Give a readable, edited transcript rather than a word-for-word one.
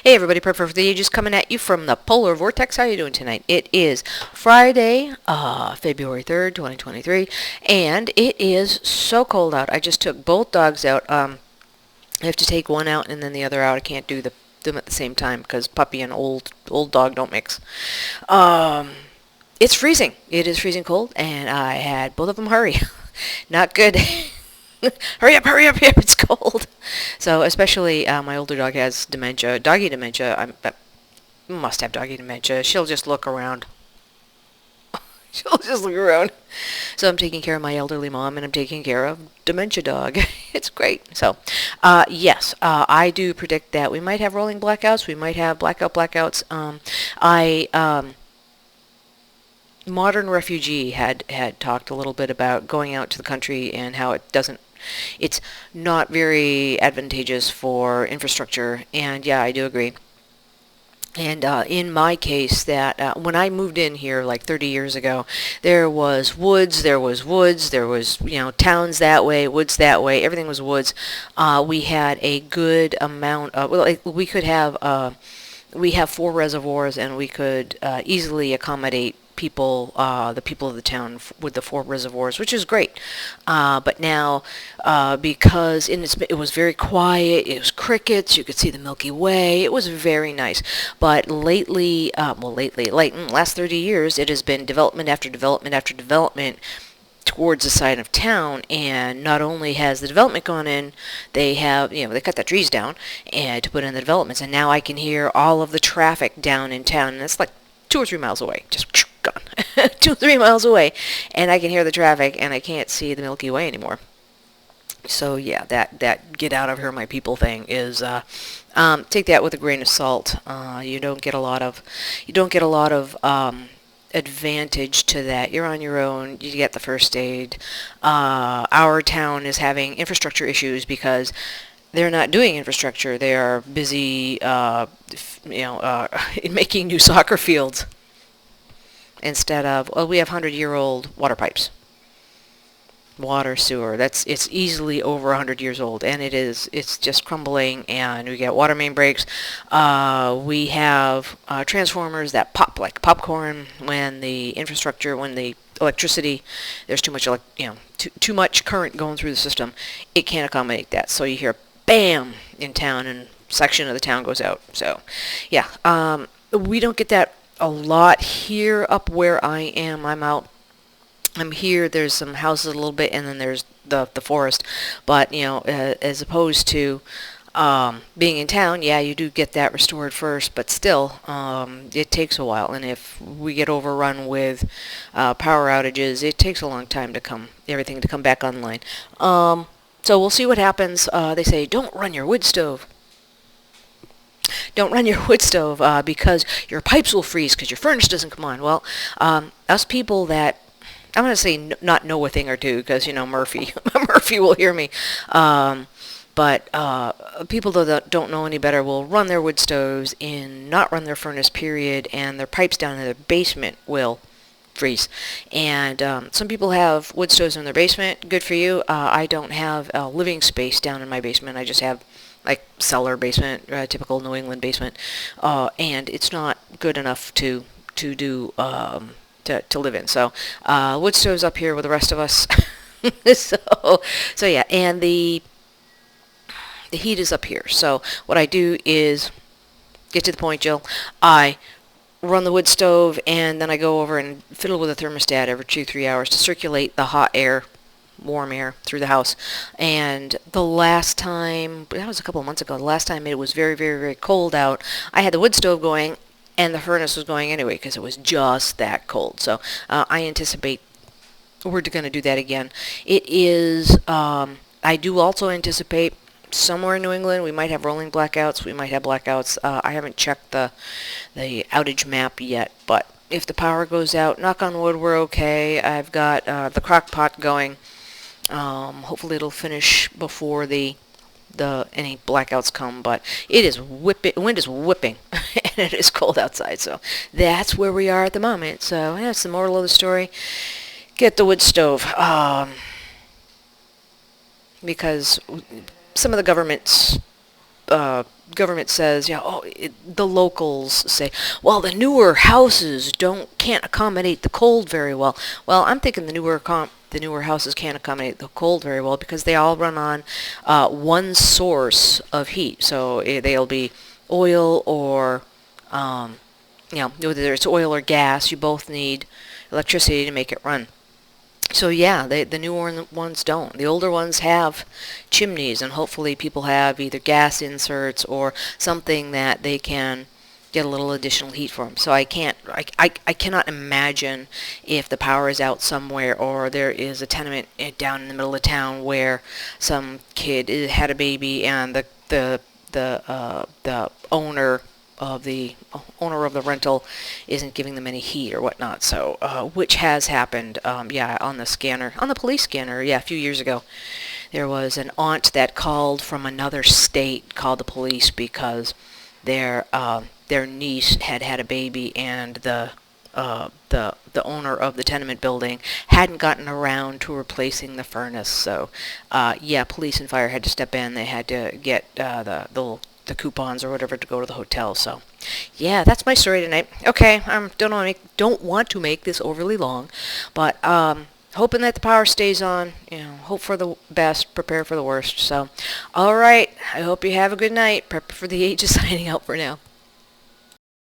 Hey everybody, Prep for the Ages coming at you from the Polar Vortex. How are you doing tonight? It is Friday, February 3rd, 2023, and it is so cold out. I just took both dogs out. I have to take one out and then the other out. I can't do them at the same time because puppy and old dog don't mix. Um, it's freezing. It is freezing cold, and I had both of them hurry. Not good. Hurry up, hurry up, hurry up, it's cold. So, especially my older dog has dementia, doggy dementia. I must have doggy dementia. She'll just look around. She'll just look around. So, I'm taking care of my elderly mom and I'm taking care of dementia dog. It's great. So, yes, I do predict that we might have rolling blackouts. We might have blackouts. Modern Refugee had talked a little bit about going out to the country and how it's not very advantageous for infrastructure, and yeah, I do agree. And in my case, that when I moved in here like 30 years ago, there was woods, towns that way, woods that way, everything was woods. We had a good amount of, well, like, we have 4 reservoirs, and we could easily accommodate the people of the town with the 4 reservoirs, which is great. But now, because it was very quiet, it was crickets, you could see the Milky Way, it was very nice. But lately, last 30 years, it has been development after development after development towards the side of town, and not only has the development gone in, they cut the trees down and to put in the developments, and now I can hear all of the traffic down in town, and it's like 2 or 3 miles away, just gone. 2 or 3 miles away, and I can hear the traffic, and I can't see the Milky Way anymore. So yeah, that get out of here, my people thing is take that with a grain of salt. You don't get a lot of advantage to that. You're on your own. You get the first aid. Our town is having infrastructure issues because they're not doing infrastructure. They are busy, making new soccer fields instead of, well, we have 100-year-old water pipes. Water, sewer, it's easily over 100 years old, and it's just crumbling, and we get water main breaks. We have transformers that pop like popcorn when the electricity, there's too much, too much current going through the system. It can't accommodate that, so you hear bam in town, and section of the town goes out. So yeah, we don't get that a lot here up where I am. I'm here, there's some houses a little bit, and then there's the forest. But, as opposed to being in town, yeah, you do get that restored first, but still, it takes a while. And if we get overrun with power outages, it takes a long time everything to come back online. So we'll see what happens. They say, don't run your wood stove. Don't run your wood stove because your pipes will freeze because your furnace doesn't come on. Well, us people that, I'm going to say not know a thing or two because, Murphy Murphy will hear me. But people that don't know any better will run their wood stoves and not run their furnace, period, and their pipes down in their basement will freeze. And some people have wood stoves in their basement. Good for you. I don't have a living space down in my basement. I just have like cellar basement, typical New England basement, and it's not good enough to do to live in. So wood stoves up here with the rest of us. so yeah, and the heat is up here. So what I do is get to the point, Jill. I run the wood stove, and then I go over and fiddle with the thermostat every 2-3 hours to circulate the hot air, warm air through the house. And the last time, that was a couple of months ago, the last time it was very, very, very cold out, I had the wood stove going, and the furnace was going anyway because it was just that cold. So I anticipate we're going to do that again. It is, I do also anticipate somewhere in New England we might have rolling blackouts. We might have blackouts. I haven't checked the outage map yet, but if the power goes out, knock on wood, we're okay. I've got the crock pot going. Hopefully it'll finish before any blackouts come, but it is wind is whipping, and it is cold outside, so that's where we are at the moment. So that's the moral of the story. Get the wood stove, because some of the government's government says, yeah, the locals say, well, the newer houses can't accommodate the cold very well. Well, I'm thinking the newer houses can't accommodate the cold very well because they all run on one source of heat. So they'll be oil or whether it's oil or gas, you both need electricity to make it run. So yeah, the newer ones don't. The older ones have chimneys, and hopefully people have either gas inserts or something that they can get a little additional heat for them. So I cannot imagine if the power is out somewhere or there is a tenement down in the middle of town where some kid had a baby and the owner of the rental isn't giving them any heat or whatnot. So, which has happened, yeah, on the police scanner, yeah, a few years ago. There was an aunt that called from another state, called the police because their niece had had a baby, and the owner of the tenement building hadn't gotten around to replacing the furnace. So, yeah, police and fire had to step in. They had to get the coupons or whatever to go to the hotel. So, yeah, that's my story tonight. Okay, don't want to make this overly long, but hoping that the power stays on. Hope for the best, prepare for the worst. So, all right. I hope you have a good night. Prep for the ages. Signing out for now.